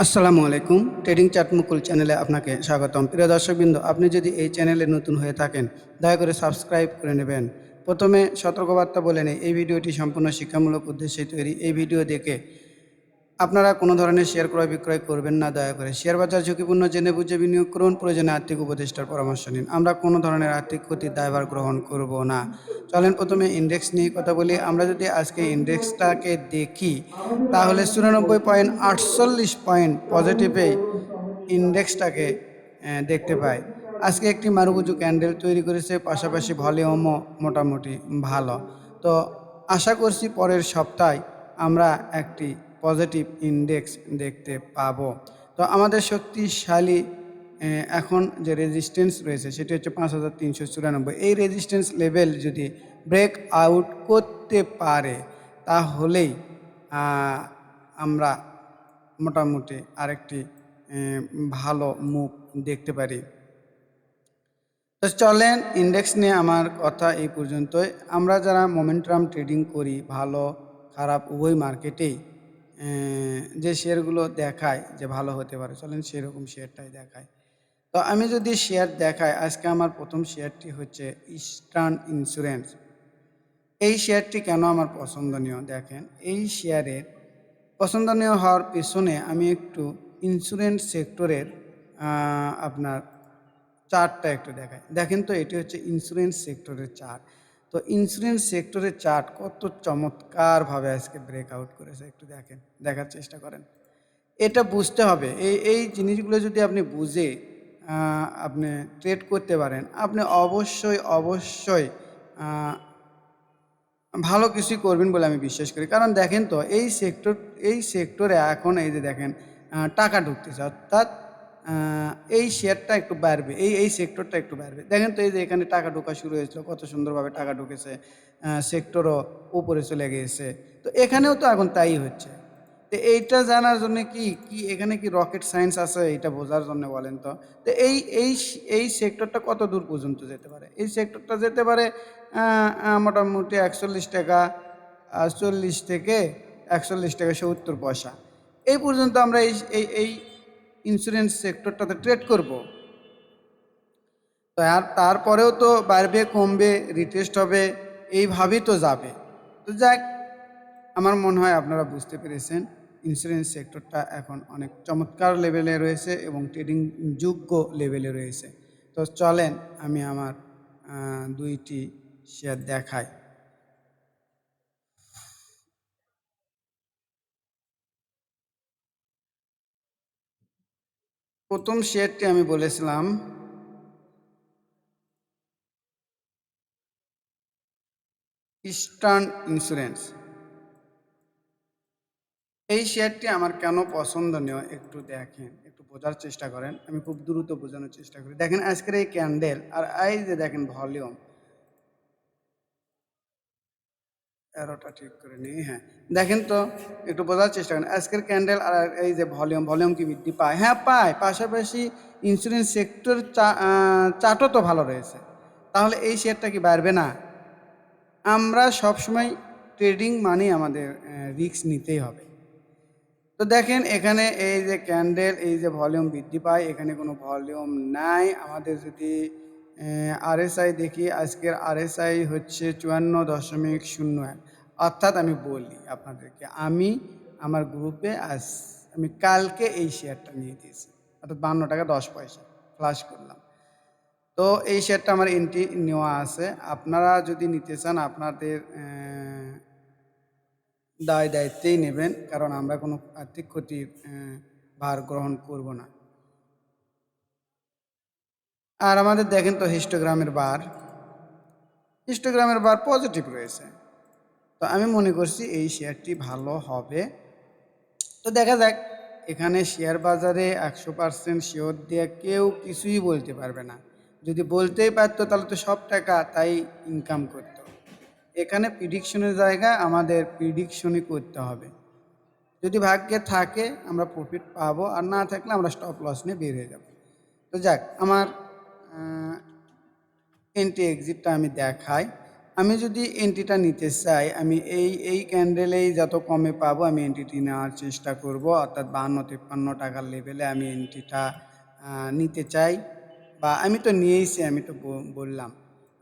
আসসালামু আলাইকুম। Trading chart মুকুল চ্যানেলে আপনাকে স্বাগতম। প্রিয় দর্শকবৃন্দ, আপনি যদি এই চ্যানেলে নতুন হয়ে থাকেন, দয়া করে সাবস্ক্রাইব করে নেবেন। প্রথমে সতর্কবার্তা বলে নেই, এই ভিডিওটি সম্পূর্ণ শিক্ষামূলক উদ্দেশ্যে তৈরি। এই ভিডিও দেখে আপনারা কোনো ধরনের শেয়ার ক্রয় বিক্রয় করবেন না। দয়া করে শেয়ার বাজার ঝুঁকিপূর্ণ, জেনে বুঝে বিনিয়োগ করুন। প্রয়োজনে আর্থিক উপদেষ্টার পরামর্শ নিন। আমরা কোনো ধরনের আর্থিক ক্ষতির দায়ভার গ্রহণ করব না। চলেন প্রথমে ইন্ডেক্স নিয়ে কথা বলি। আমরা যদি আজকে ইন্ডেক্সটাকে দেখি, তাহলে 94.48 পয়েন্ট পজিটিভে ইন্ডেক্সটাকে দেখতে পাই। আজকে একটি মারুবুজু ক্যান্ডেল তৈরি করেছে, পাশাপাশি ভলিউমও মোটামুটি ভালো। তো আশা করছি পরের সপ্তাহে আমরা একটি পজিটিভ ইন্ডেক্স দেখতে পাবো। তো আমাদের শক্তিশালী এখন যে রেজিস্ট্যান্স রয়েছে সেটি হচ্ছে 5394। এই রেজিস্ট্যান্স লেভেল যদি ব্রেক আউট করতে পারে, তাহলেই আমরা মোটামুটি আরেকটি ভালো মুভ দেখতে পারি। তো চলেন, ইন্ডেক্স নিয়ে আমার কথা এই পর্যন্তই। আমরা যারা মোমেন্টাম ট্রেডিং করি, ভালো খারাপ উভয় মার্কেটেই যে শেয়ারগুলো দেখায় যে ভালো হতে পারে, চলেন সেরকম শেয়ারটাই দেখায়। তো আমি যদি শেয়ার দেখাই, আজকে আমার প্রথম শেয়ারটি হচ্ছে ইস্টার্ন ইন্স্যুরেন্স। এই শেয়ারটি কেন আমার পছন্দনীয় দেখেন, এই শেয়ারের পছন্দনীয় হওয়ার পেছনে আমি একটু ইন্স্যুরেন্স সেক্টরের আপনার চার্টটা একটু দেখাই। দেখেন তো, এটি হচ্ছে ইন্স্যুরেন্স সেক্টরের চার্ট। তো ইন্স্যুরেন্স সেক্টরের চার্ট কত চমৎকারভাবে আজকে ব্রেকআউট করেছে, একটু দেখেন, দেখার চেষ্টা করেন। এটা বুঝতে হবে, এই জিনিসগুলো যদি আপনি বুঝে আপনি ট্রেড করতে পারেন, আপনি অবশ্যই অবশ্যই ভালো কিছুই করবেন বলে আমি বিশ্বাস করি। কারণ দেখেন তো, এই সেক্টরে এখন এই যে দেখেন টাকা ঢুকতেছে, অর্থাৎ এই শেয়ারটা একটু বাড়বে, এই সেক্টরটা একটু বাড়বে। দেখেন তো, এই যে এখানে টাকা ঢোকা শুরু হয়েছিল, কত সুন্দরভাবে টাকা ঢুকেছে, সেক্টরও উপরে চলে গিয়েছে। তো এখানেও তো এখন তাই হচ্ছে। তো এইটা জানার জন্য কি এখানে কি রকেট সায়েন্স আছে এটা বোঝার জন্য বলেন তো? তো এই সেক্টরটা কত দূর পর্যন্ত যেতে পারে? এই সেক্টরটা যেতে পারে মোটামুটি ৳৪১, ৪০ থেকে ৳৪১.৭০। এই পর্যন্ত আমরা এই ইন্স্যুরেন্স সেক্টরটাতে ট্রেড করব। তো আর তারপরেও তো বাড়বে, কমবে, রিটেস্ট হবে, এইভাবেই তো যাবে। তো যাক, আমার মনে হয় আপনারা বুঝতে পেরেছেন, ইন্স্যুরেন্স সেক্টরটা এখন অনেক চমৎকার লেভেলে রয়েছে এবং ট্রেডিং যোগ্য লেভেলে রয়েছে। তো চলেন আমি আমার ২টি শেয়ার দেখাই। প্রথম শেয়ারটি আমি বলেছিলাম ইস্টার্ন ইন্স্যুরেন্স। এই শেয়ারটি আমার কেন পছন্দনীয় একটু দেখেন, একটু বোঝার চেষ্টা করেন। আমি খুব দ্রুত বোঝানোর চেষ্টা করি। দেখেন আজকের এই ক্যান্ডেল, আর এই যে দেখেন ভলিউম, অ্যারোটা ঠিক করে নিই। হ্যাঁ, দেখেন তো, একটু বোঝার চেষ্টা করেন। আজকের ক্যান্ডেল আর এই যে ভলিউম কি বৃদ্ধি পায়? হ্যাঁ পায়। পাশাপাশি ইন্স্যুরেন্স সেক্টর চার্টও তো ভালো রয়েছে। তাহলে এই শেয়ারটা কি বাড়বে না? আমরা সবসময় ট্রেডিং মানেই আমাদের রিস্ক নিতেই হবে। তো দেখেন এখানে এই যে ক্যান্ডেল, এই যে ভলিউম বৃদ্ধি পায়, এখানে কোনো ভলিউম নাই। আমাদের যদি আরএসআই দেখি, আজকের আরএসআই হচ্ছে ৫৪.০১। অর্থাৎ আমি বলি আপনাদেরকে, আমি আমার গ্রুপে আমি কালকে এই শেয়ারটা নিয়ে দিয়েছি, অর্থাৎ ৳৫২.১০ ফ্লাশ করলাম। তো এই শেয়ারটা আমার এন্ট্রি নেওয়া আছে। আপনারা যদি নিতে চান, আপনাদের দায়িত্বেই নেবেন, কারণ আমরা কোনো আর্থিক ক্ষতির ভার গ্রহণ করব না। আর আমাদের দেখেন তো হিস্টোগ্রামের বার পজিটিভ রয়েছে। তো আমি মনে করছি এই শেয়ারটি ভালো হবে। তো দেখা যাক, এখানে শেয়ার বাজারে ১০০% শিওর দিয়ে কেউ কিছুই বলতে পারবে না। যদি বলতেই পারতো তাহলে তো সব টাকা তাই ইনকাম করত। এখানে প্রিডিকশনের জায়গায় আমাদের প্রিডিকশনই করতে হবে। যদি ভাগ্যে থাকে আমরা প্রফিট পাবো, আর না থাকলে আমরা স্টপ লস নিয়ে বের হয়ে যাব। তো যাক, আমার এন্ট্রি এক্সিটটা আমি দেখাই। আমি যদি এন্ট্রিটা নিতে চাই, আমি এই ক্যান্ডেলেই যত কমে পাবো আমি এন্ট্রিটি নেওয়ার চেষ্টা করব, অর্থাৎ 52-53 টাকার লেভেলে আমি এন্ট্রিটা নিতে চাই। বা আমি তো নিয়েইছি, আমি তো বললাম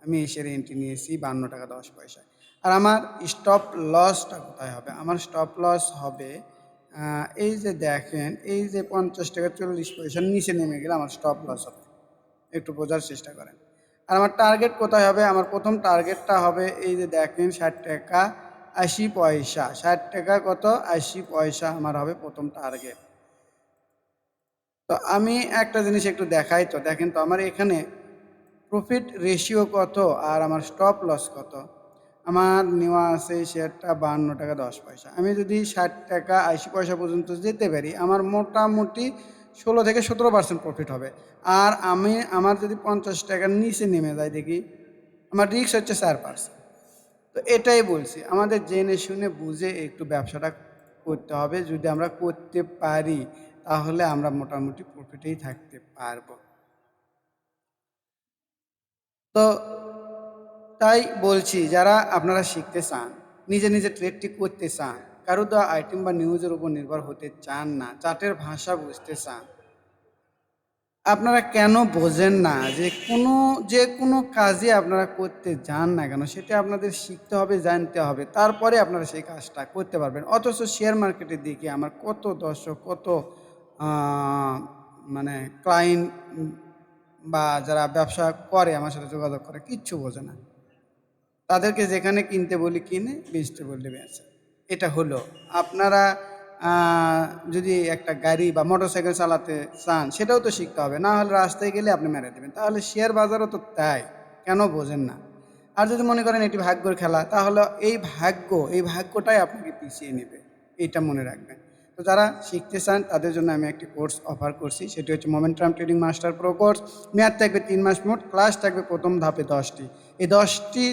আমি এসের এন্ট্রি নিয়েছি 52 টাকা 10 পয়সা। আর আমার স্টপ লসটা কোথায় হবে? আমার স্টপ লস হবে এই যে দেখেন, এই যে 50 টাকা 40 পয়সার নিচে নেমে গেলে আমার স্টপ লস হবে। একটু বোঝার চেষ্টা করেন। আর আমার টার্গেট কোথায় হবে? আমার প্রথম টার্গেটটা হবে এই যে দেখেন 60 টাকা 80 পয়সা। 60 টাকা কত? 80 পয়সা আমার হবে প্রথম টার্গেট। তো আমি একটা জিনিস একটু দেখাই তো, দেখেন তো আমার এখানে প্রফিট রেশিও কত আর আমার স্টপ লস কত। আমার নেওয়া আছে এই শেয়ারটা 52 টাকা 10 পয়সা। আমি যদি 60 টাকা 80 পয়সা পর্যন্ত যেতে পারি, আমার মোটামুটি 16 থেকে 17% প্রফিট হবে। আর আমার যদি 50 টাকার নিচে নেমে যায় দেখি, আমার রিস্ক হচ্ছে 4%। তো এটাই বলছি, আমাদের জেনে শুনে বুঝে একটু ব্যবসাটা করতে হবে। যদি আমরা করতে পারি তাহলে আমরা মোটামুটি প্রফিটেই থাকতে পারবো। তো তাই বলছি, যারা আপনারা শিখতে চান, নিজে নিজে ট্রেডটি করতে চান, কারো দেওয়া আইটেম বা নিউজের উপর নির্ভর হতে চান না, চার্টের ভাষা বুঝতে চান, আপনারা কেন বোঝেন না যে কোনো কাজে আপনারা করতে যান না কেন সেটা আপনাদের শিখতে হবে, জানতে হবে, তারপরে আপনারা সেই কাজটা করতে পারবেন। অথচ শেয়ার মার্কেটের দিকে আমার কত দর্শক, কত মানে ক্লায়েন্ট বা যারা ব্যবসা করে আমার সাথে যোগাযোগ করে কিচ্ছু বোঝে না। তাদেরকে যেখানে কিনতে বলি কিনে, বেচতে বললে বেচে। এটা হলো আপনারা আ যদি একটা গাড়ি বা মোটরসাইকেল চালাতে চান সেটাও তো শিখতে হবে। না হলে রাস্তায় গেলে আপনি মেরে দিবেন। তাহলে শেয়ার বাজারও তো তাই। কেন বোঝেন না? আর যদি মনে করেন এটি ভাগ্যের খেলা, তাহলে এই ভাগ্যটাই আপনাকে পিছিয়ে নেবে। এইটা মনে রাখবেন। তো যারা শিখতে চান তাদের জন্য আমি একটি কোর্স অফার করছি। সেটি হচ্ছে momentum trading master pro course. মেয়াদ থাকবে ৩ মাস, মোট ক্লাস থাকবে প্রথম ধাপে ১০টি। এই ১০টি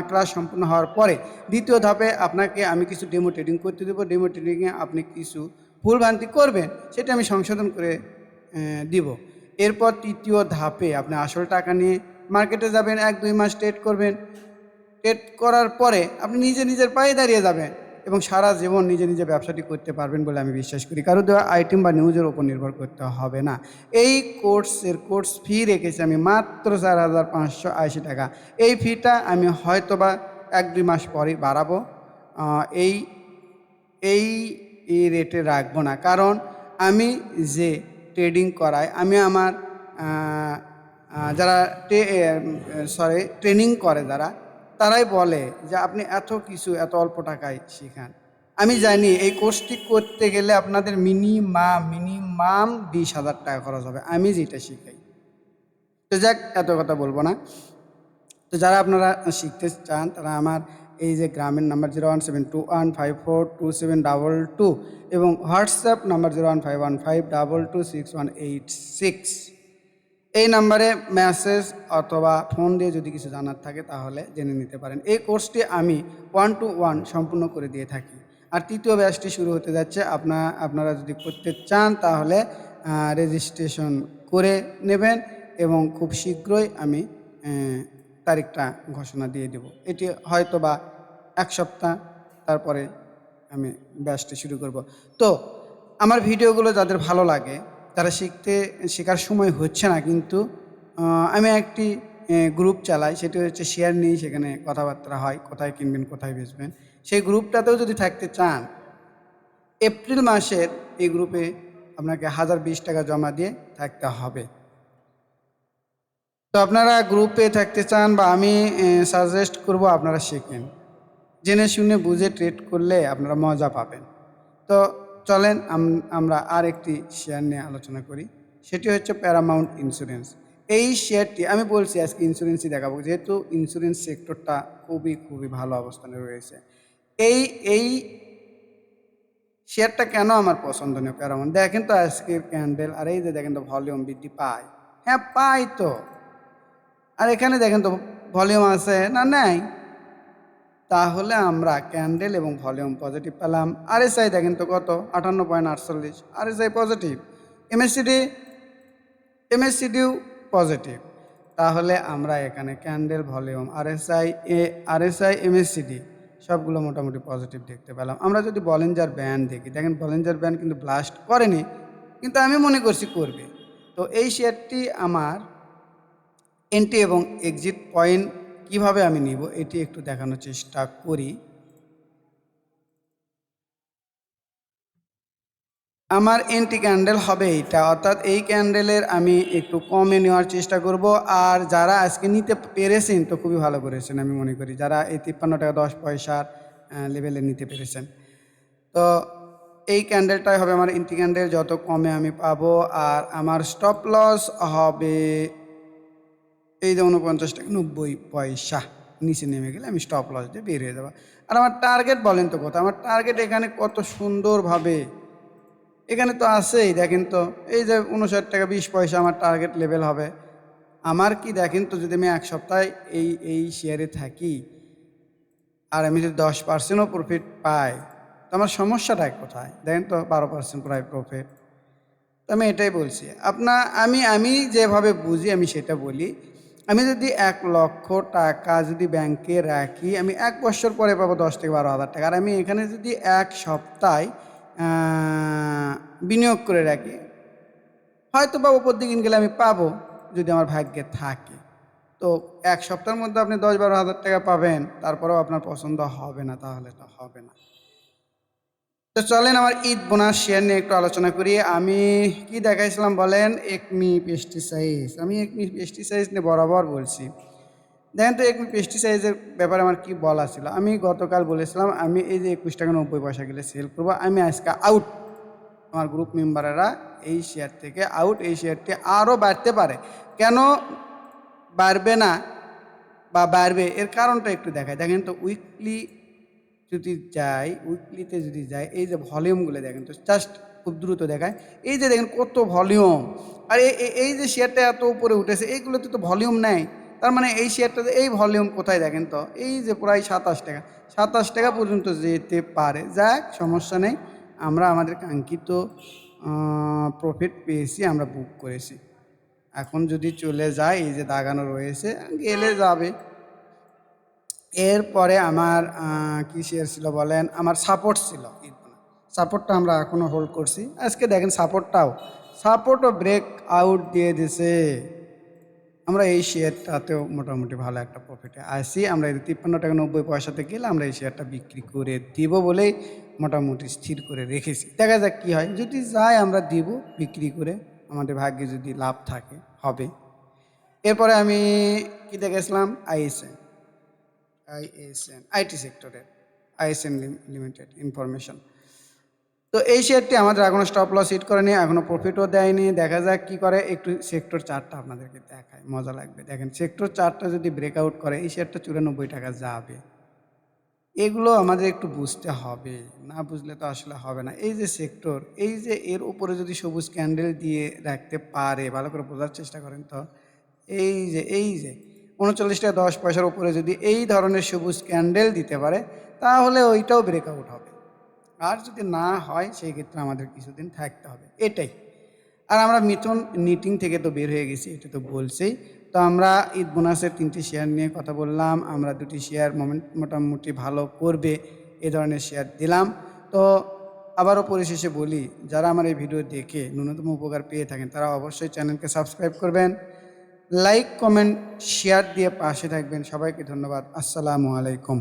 ক্লাস সম্পূর্ণ হওয়ার পরে দ্বিতীয় ধাপে আপনাকে আমি কিছু ডেমো ট্রেডিং করতে দেবো। ডেমো ট্রেডিংয়ে আপনি কিছু ভুলভ্রান্তি করবেন, সেটা আমি সংশোধন করে দিব। এরপর তৃতীয় ধাপে আপনি আসল টাকা নিয়ে মার্কেটে যাবেন, ১-২ মাস ট্রেড করবেন। ট্রেড করার পরে আপনি নিজের পায়ে দাঁড়িয়ে যাবেন এবং সারা জীবন নিজে ব্যবসাটি করতে পারবেন বলে আমি বিশ্বাস করি। কারো দেওয়া আইটেম বা নিউজের উপর নির্ভর করতে হবে না। এই কোর্স ফি রেখেছি আমি মাত্র ৪,৫৮০ টাকা। এই ফিটা আমি হয়তোবা ১-২ মাস পরেই বাড়াবো। আ এই এই এই রেটে রাখবো না। কারণ আমি যে ট্রেডিং করাই, আমি আমার আ আ যারা ট্রেনিং করে যারা, তারাই বলে যে আপনি এত কিছু এত অল্প টাকায় শিখান। আমি জানি এই কোর্সটি করতে গেলে আপনাদের মিনিমাম ২০,০০০ টাকা খরচ হবে। আমি যেটা শিখাই। তো যাক, এত কথা বলব না। তো যারা আপনারা শিখতে চান তারা আমার এই যে গ্রামের নাম্বার 01721542722 এবং হোয়াটসঅ্যাপ নাম্বার 01515226186, এই নাম্বারে মেসেজ অথবা ফোন দিয়ে যদি কিছু জানার থাকে তাহলে জেনে নিতে পারেন। এই কোর্সটি আমি 1 to 1 সম্পূর্ণ করে দিয়ে থাকি। আর তৃতীয় ব্যাচটি শুরু হতে যাচ্ছে। আপনারা যদি করতে চান তাহলে রেজিস্ট্রেশন করে নেবেন এবং খুব শীঘ্রই আমি তারিখটা ঘোষণা দিয়ে দেব। এটি হয়তোবা ১ সপ্তাহ, তারপরে আমি ব্যাচটি শুরু করব। তো আমার ভিডিওগুলো যাদের ভালো লাগে, তারা শেখার সময় হচ্ছে না, কিন্তু আমি একটি গ্রুপ চালাই, সেটি হচ্ছে শেয়ার নিয়ে সেখানে কথাবার্তা হয়, কোথায় কিনবেন কোথায় বেচবেন। সেই গ্রুপটাতেও যদি থাকতে চান, এপ্রিল মাসের এই গ্রুপে আপনাকে ১,০২০ টাকা জমা দিয়ে থাকতে হবে। তো আপনারা গ্রুপে থাকতে চান বা আমি সাজেস্ট করব আপনারা শেখেন। জেনে শুনে বুঝে ট্রেড করলে আপনারা মজা পাবেন। তো চলেন আমরা আরেকটি শেয়ার নিয়ে আলোচনা করি। সেটি হচ্ছে প্যারামাউন্ট ইন্স্যুরেন্স। এই শেয়ারটি আমি বলছি আজকে ইন্স্যুরেন্সই দেখাবো, যেহেতু ইন্স্যুরেন্স সেক্টরটা খুবই ভালো অবস্থানে রয়েছে। এই এই শেয়ারটা কেন আমার পছন্দনীয় প্যারামাউন্ট, দেখেন তো আজকের ক্যান্ডেল, আর এই যে দেখেন তো ভলিউম বৃদ্ধি পায়। হ্যাঁ, পাই তো। আর এখানে দেখেন তো ভলিউম আছে না, নাই? তাহলে আমরা ক্যান্ডেল এবং ভলিউম পজিটিভ পেলাম। আরএসআই দেখেন তো কত, 58.48, আরএসআই পজিটিভ। এমএসসিডিও পজিটিভ। তাহলে আমরা এখানে ক্যান্ডেল, ভলিউম, আরএসআই, এমএসসিডি সবগুলো মোটামুটি পজিটিভ দেখতে পেলাম। আমরা যদি বলিঞ্জার ব্যান্ড দেখি, দেখেন বলিঞ্জার ব্যান্ড কিন্তু ব্লাস্ট করেনি, কিন্তু আমি মনে করছি করবে। তো এই শেয়ারটি আমার এন্ট্রি এবং এক্সিট পয়েন্ট কিভাবে আমি নিব এটি একটু দেখানোর চেষ্টা করি। আমার এন্ট্রি ক্যান্ডেল হবে এইটা, অর্থাৎ এই ক্যান্ডেলের আমি একটু কমে নেওয়ার চেষ্টা করব। আর যারা আজকে নিতে পেরেছেন তো খুবই ভালো করেছেন আমি মনে করি, যারা এই 53 টাকা 10 পয়সার লেভেলে নিতে পেরেছেন। তো এই ক্যান্ডেলটাই হবে আমার এন্ট্রি ক্যান্ডেল, যত কমে আমি পাবো। আর আমার স্টপ লস হবে এই যে 49 টাকা 90 পয়সা নিচে নেমে গেলে আমি স্টপ লস দিয়ে বের হয়ে যাবো। আর আমার টার্গেট বলেন তো কত? আমার টার্গেট এখানে কত সুন্দরভাবে এখানে তো আছেই, দেখেন তো এই যে 59 টাকা 20 পয়সা আমার টার্গেট লেভেল হবে। আমার কি দেখেন তো, যদি আমি এক সপ্তাহে এই শেয়ারে থাকি আর আমি যদি 10%ও প্রফিট পাই, তো আমার সমস্যাটা কোথায়? দেখেন তো 12% প্রায় প্রফিট। তো আমি এটাই বলছি আমি যেভাবে বুঝি আমি সেটা বলি। আমি যদি 1,00,000 টাকা যদি ব্যাংকে রাখি, আমি 1 বছর পরে পাবো 10 থেকে 12,000 টাকা। আর আমি এখানে যদি 1 সপ্তাহে বিনিয়োগ করে রাখি, হয়তো বা উপর দিকে গেলে আমি পাবো, যদি আমার ভাগ্যে থাকে। তো 1 সপ্তাহের মধ্যে আপনি 10-12 হাজার টাকা পাবেন, তারপরেও আপনার পছন্দ হবে না, তাহলে তো হবে না। তো চলেন আমার ঈদ বোনাস শেয়ার নিয়ে একটু আলোচনা করি। আমি কি দেখাইছিলাম বলেন? একমি পেস্টিসাইড। আমি একমি পেস্টিসাইড নিয়ে বরাবর বলছি। দেখেন তো একমি পেস্টিসাইডের ব্যাপারে আমার কি বলা ছিল। আমি গতকাল বলেছিলাম আমি এই যে 21 টাকা 90 পয়সা গেলে সেল করবো। আমি আজকে আউট। আমার গ্রুপ মেম্বারেরা এই শেয়ার থেকে আউট। এই শেয়ারটি আরও বাড়তে পারে। কেন বাড়বে না বা বাড়বে এর কারণটা একটু দেখায়। দেখেন তো উইকলি যদি যাই, উইকলিতে যদি যাই, এই যে ভলিউমগুলো দেখেন তো জাস্ট খুব দ্রুত দেখায়। এই যে দেখেন কত ভলিউম। আর এই যে শেয়ারটা এত উপরে উঠেছে, এইগুলোতে তো ভলিউম নেই। তার মানে এই শেয়ারটাতে এই ভলিউম কোথায় দেখেন তো? এই যে প্রায় 27 টাকা, 27 টাকা পর্যন্ত যেতে পারে। যাক, সমস্যা নেই, আমরা আমাদের কাঙ্ক্ষিত প্রফিট পেয়েছি, আমরা বুক করেছি। এখন যদি চলে যায়, এই যে দাগানো রয়েছে, গেলে যাবে। এরপরে আমার কি শেয়ার ছিল বলেন? আমার সাপোর্ট ছিল। সাপোর্টটা আমরা এখনও হোল্ড করছি। আজকে দেখেন সাপোর্টও ব্রেক আউট দিয়ে দিছে। আমরা এই শেয়ারটাতেও মোটামুটি ভালো একটা প্রফিটে আসি। আমরা এই 53 টাকা 90 পয়সাতে গেলে আমরা এই শেয়ারটা বিক্রি করে দিব বলেই মোটামুটি স্থির করে রেখেছি। দেখা যাক কী হয়। যদি যায় আমরা দিব বিক্রি করে, আমাদের ভাগ্যে যদি লাভ থাকে হবে। এরপরে আমি কি দেখেছিলাম? আইটি সেক্টরের আইএসএন লিমিটেড ইনফরমেশন। তো এই শেয়ারটি আমাদের এখনও স্টপ লস হিট করেনি, এখনও প্রফিটও দেয়নি। দেখা যাক কী করে। একটু সেক্টর চার্টটা আপনাদেরকে দেখায়, মজা লাগবে। দেখেন সেক্টর চার্টটা যদি ব্রেকআউট করে, এই শেয়ারটা 94 টাকা যাবে। এগুলো আমাদের একটু বুঝতে হবে, না বুঝলে তো আসলে হবে না। এই যে সেক্টর, এই যে এর উপরে যদি সবুজ ক্যান্ডেল দিয়ে রাখতে পারে, ভালো করে বোঝার চেষ্টা করেন তো। এই যে 39 টাকা 10 পয়সার উপরে যদি এই ধরনের সবুজ ক্যান্ডেল দিতে পারে, তাহলে ওইটাও ব্রেকআউট হবে। আর যদি না হয়, সেই ক্ষেত্রে আমাদের কিছুদিন থাকতে হবে, এটাই। আর আমরা মিথুন নিটিং থেকে তো বের হয়ে গেছি, এটা তো বলছেই। তো আমরা ঈদ বোনাসের 3টি শেয়ার নিয়ে কথা বললাম। আমরা 2টি শেয়ার মোটামুটি ভালো করবে এ ধরনের শেয়ার দিলাম। তো আবারও পরিশেষে বলি, যারা আমার এই ভিডিও দেখে ন্যূনতম উপকার পেয়ে থাকেন, তারা অবশ্যই চ্যানেলকে সাবস্ক্রাইব করবেন, লাইক, কমেন্ট, শেয়ার দিয়ে পাশে থাকবেন। সবাইকে ধন্যবাদ। আসসালামু আলাইকুম।